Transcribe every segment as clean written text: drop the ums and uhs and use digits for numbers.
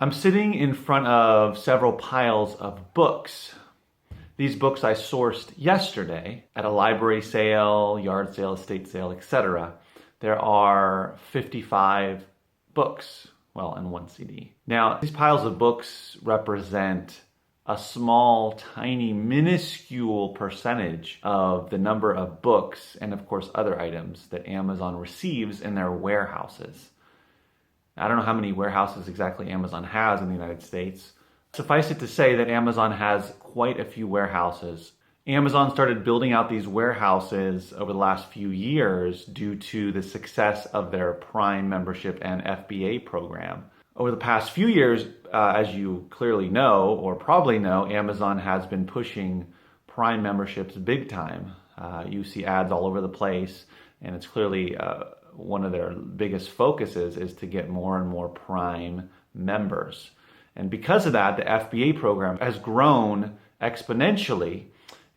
I'm sitting in front of several piles of books. These books I sourced yesterday at a library sale, yard sale, estate sale, etc. There are 55 books, well, and one CD. Now, these piles of books represent a small, tiny, minuscule percentage of the number of books and, of course, other items that Amazon receives in their warehouses. I don't know how many warehouses exactly Amazon has in the United States. Suffice it to say that Amazon has quite a few warehouses. Amazon started building out these warehouses over the last few years due to the success of their Prime membership and FBA program. Over the past few years, as you clearly know, or probably know, Amazon has been pushing Prime memberships big time. You see ads all over the place, and it's clearly one of their biggest focuses is to get more and more Prime members. And because of that, the FBA program has grown exponentially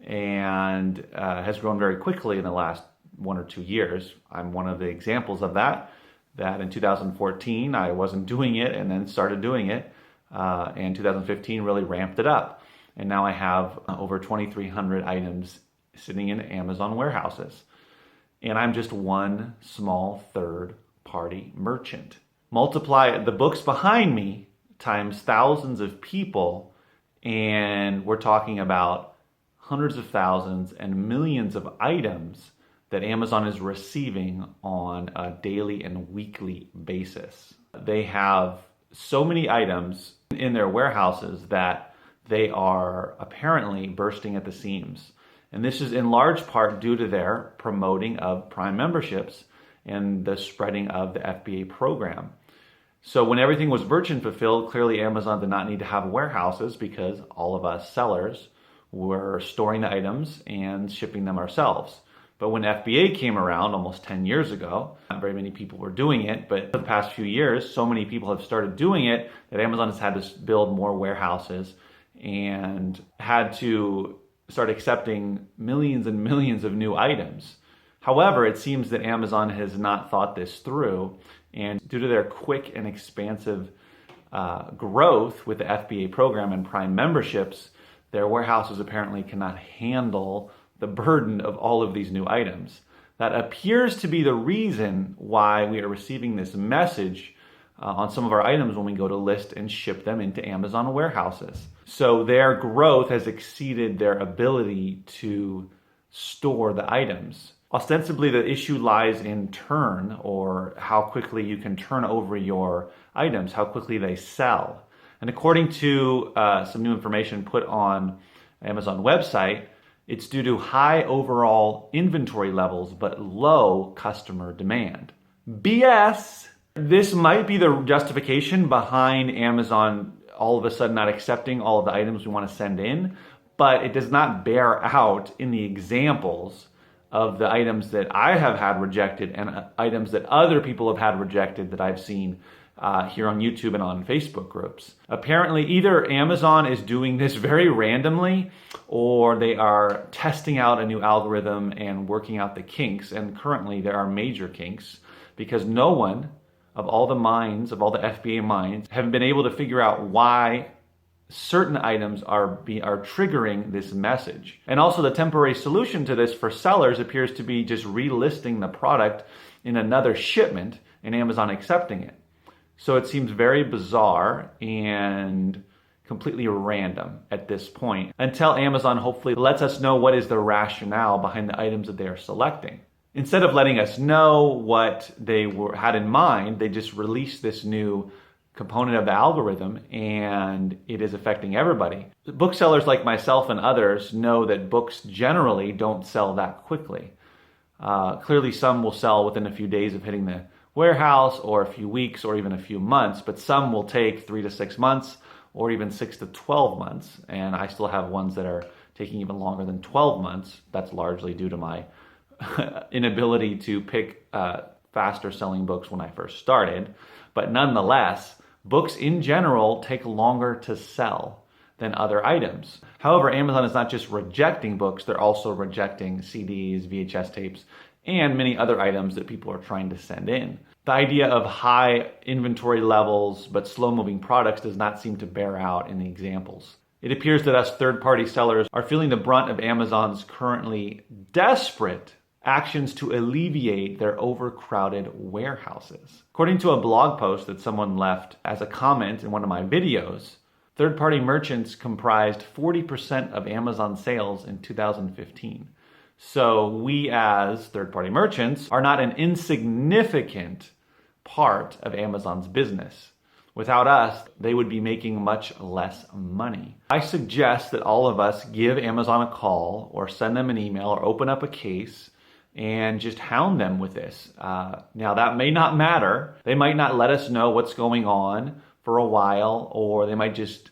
and has grown very quickly in the last 1 or 2 years. I'm one of the examples of that in 2014 I wasn't doing it and then started doing it. And 2015 really ramped it up. And now I have over 2,300 items sitting in Amazon warehouses. And I'm just one small third-party merchant. Multiply the books behind me times thousands of people, and we're talking about hundreds of thousands and millions of items that Amazon is receiving on a daily and weekly basis. They have so many items in their warehouses that they are apparently bursting at the seams. And this is in large part due to their promoting of Prime memberships and the spreading of the FBA program. So when everything was virgin fulfilled, clearly Amazon did not need to have warehouses because all of us sellers were storing the items and shipping them ourselves. But when FBA came around almost 10 years ago, not very many people were doing it, but for the past few years, so many people have started doing it that Amazon has had to build more warehouses and had to start accepting millions and millions of new items. However, it seems that Amazon has not thought this through, and due to their quick and expansive growth with the FBA program and Prime memberships, their warehouses apparently cannot handle the burden of all of these new items. That appears to be the reason why we are receiving this message on some of our items when we go to list and ship them into Amazon warehouses. So their growth has exceeded their ability to store the items. Ostensibly, the issue lies in turn, or how quickly you can turn over your items, how quickly they sell. And according to some new information put on Amazon website, it's due to high overall inventory levels but low customer demand. BS! This might be the justification behind Amazon all of a sudden not accepting all of the items we want to send in, but it does not bear out in the examples of the items that I have had rejected and items that other people have had rejected that I've seen here on YouTube and on Facebook groups. Apparently, either Amazon is doing this very randomly or they are testing out a new algorithm and working out the kinks. And currently there are major kinks because no one of all the FBA minds have been able to figure out why certain items are triggering this message. And also the temporary solution to this for sellers appears to be just relisting the product in another shipment and Amazon accepting it. So it seems very bizarre and completely random at this point until Amazon hopefully lets us know what is the rationale behind the items that they are selecting. Instead of letting us know what they had in mind, they just released this new component of the algorithm and it is affecting everybody. Booksellers like myself and others know that books generally don't sell that quickly. Clearly some will sell within a few days of hitting the warehouse or a few weeks or even a few months, but some will take 3 to 6 months or even 6 to 12 months. And I still have ones that are taking even longer than 12 months. That's largely due to my inability to pick faster selling books when I first started. But nonetheless, books in general take longer to sell than other items. However, Amazon is not just rejecting books, they're also rejecting CDs, VHS tapes, and many other items that people are trying to send in. The idea of high inventory levels but slow-moving products does not seem to bear out in the examples. It appears that us third-party sellers are feeling the brunt of Amazon's currently desperate actions to alleviate their overcrowded warehouses. According to a blog post that someone left as a comment in one of my videos, third-party merchants comprised 40% of Amazon sales in 2015. So we as third-party merchants are not an insignificant part of Amazon's business. Without us, they would be making much less money. I suggest that all of us give Amazon a call or send them an email or open up a case and just hound them with this. Now that may not matter. They might not let us know what's going on for a while, or they might just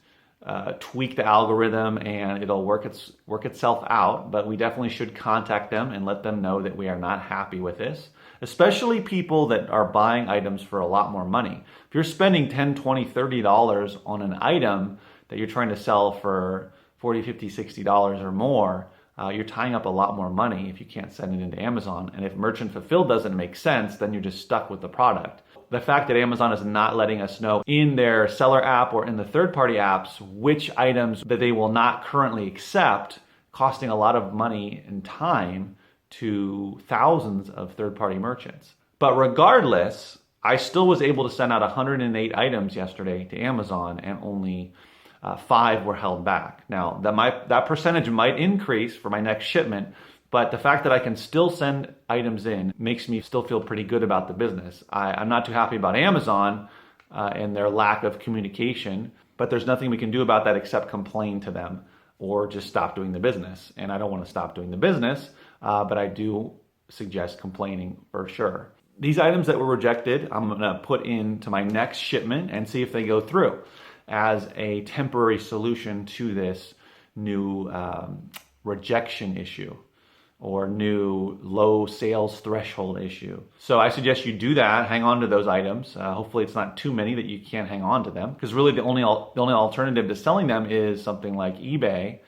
tweak the algorithm and it'll work itself out, but we definitely should contact them and let them know that we are not happy with this, especially people that are buying items for a lot more money. If you're spending $10, $20, $30 on an item that you're trying to sell for $40, $50, $60 or more, you're tying up a lot more money if you can't send it into Amazon. And if merchant fulfilled doesn't make sense, then you're just stuck with the product. The fact that Amazon is not letting us know in their seller app or in the third-party apps which items that they will not currently accept, costing a lot of money and time to thousands of third-party merchants. But regardless, I still was able to send out 108 items yesterday to Amazon, and only 5 were held back. Now, that percentage might increase for my next shipment, but the fact that I can still send items in makes me still feel pretty good about the business. I'm not too happy about Amazon and their lack of communication, but there's nothing we can do about that except complain to them or just stop doing the business. And I don't want to stop doing the business, but I do suggest complaining for sure. These items that were rejected, I'm going to put into my next shipment and see if they go through as a temporary solution to this new rejection issue or new low sales threshold issue. So I suggest you do that, hang on to those items. Hopefully it's not too many that you can't hang on to them, because really the only alternative to selling them is something like eBay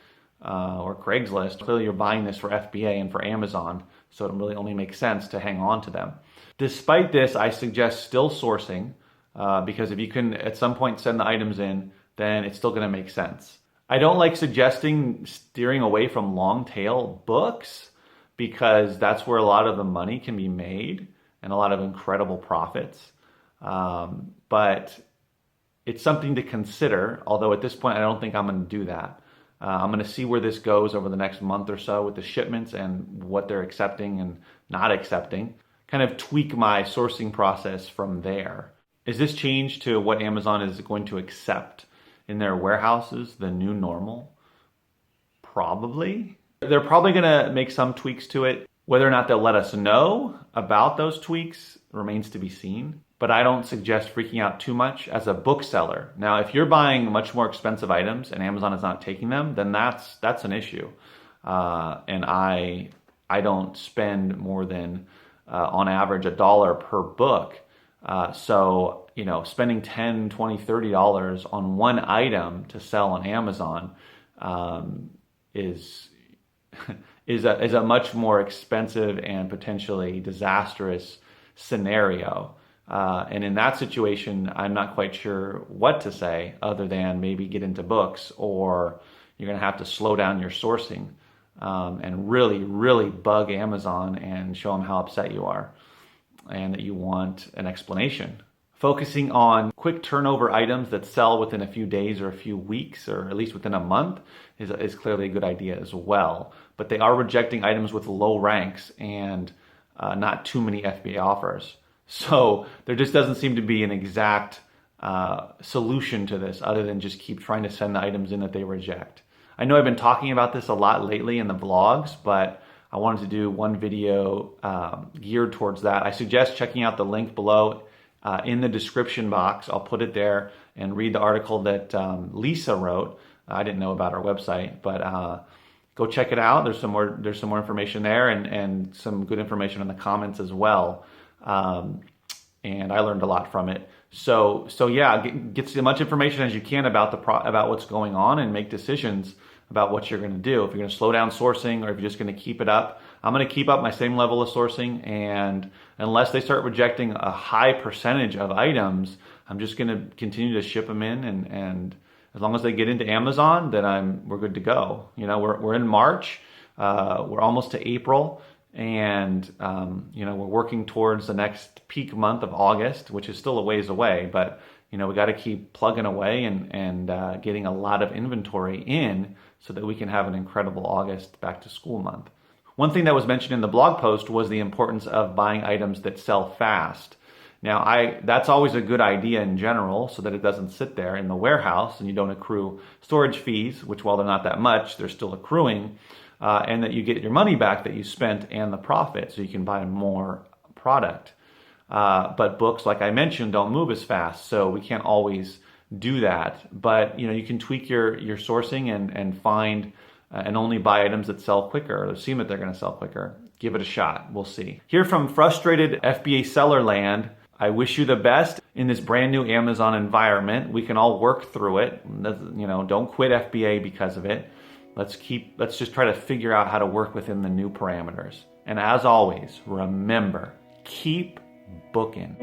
or Craigslist. Clearly you're buying this for FBA and for Amazon, so it really only makes sense to hang on to them. Despite this, I suggest still sourcing, because if you can at some point send the items in, then it's still going to make sense. I don't like suggesting steering away from long tail books, because that's where a lot of the money can be made and a lot of incredible profits. But it's something to consider, although at this point I don't think I'm going to do that. I'm going to see where this goes over the next month or so with the shipments and what they're accepting and not accepting. Kind of tweak my sourcing process from there. Is this change to what Amazon is going to accept in their warehouses the new normal? Probably. They're probably going to make some tweaks to it. Whether or not they'll let us know about those tweaks remains to be seen. But I don't suggest freaking out too much as a bookseller. Now, if you're buying much more expensive items and Amazon is not taking them, then that's an issue. And I don't spend more than on average $1 per book. So, spending $10, $20, $30 on one item to sell on Amazon is a much more expensive and potentially disastrous scenario. And in that situation, I'm not quite sure what to say other than maybe get into books, or you're going to have to slow down your sourcing and really, really bug Amazon and show them how upset you are and that you want an explanation. Focusing on quick turnover items that sell within a few days or a few weeks, or at least within a month, is clearly a good idea as well. But they are rejecting items with low ranks and not too many FBA offers. So there just doesn't seem to be an exact solution to this other than just keep trying to send the items in that they reject. I know I've been talking about this a lot lately in the vlogs, but I wanted to do one video geared towards that. I suggest checking out the link below in the description box. I'll put it there and read the article that Lisa wrote. I didn't know about our website, but go check it out. There's some more information there, and some good information in the comments as well. And I learned a lot from it. So yeah, get as much information as you can about what's going on and make decisions about what you're going to do. If you're going to slow down sourcing or if you're just going to keep it up, I'm going to keep up my same level of sourcing, and unless they start rejecting a high percentage of items, I'm just going to continue to ship them in, and as long as they get into Amazon, then we're good to go. You know, we're in March, we're almost to April, and you know, we're working towards the next peak month of August, which is still a ways away, but you know, we got to keep plugging away and getting a lot of inventory in so that we can have an incredible August back to school month. One thing that was mentioned in the blog post was the importance of buying items that sell fast. Now, that's always a good idea in general, so that it doesn't sit there in the warehouse and you don't accrue storage fees, which, while they're not that much, they're still accruing, and that you get your money back that you spent and the profit, so you can buy more product. But books, like I mentioned, don't move as fast, so we can't always do that. But you know, you can tweak your sourcing and find and only buy items that sell quicker, or seem that they're going to sell quicker. Give it a shot. We'll see. Here from frustrated FBA seller land, I wish you the best in this brand new Amazon environment. We can all work through it. You know, don't quit FBA because of it. Let's just try to figure out how to work within the new parameters. And as always, remember, keep booking.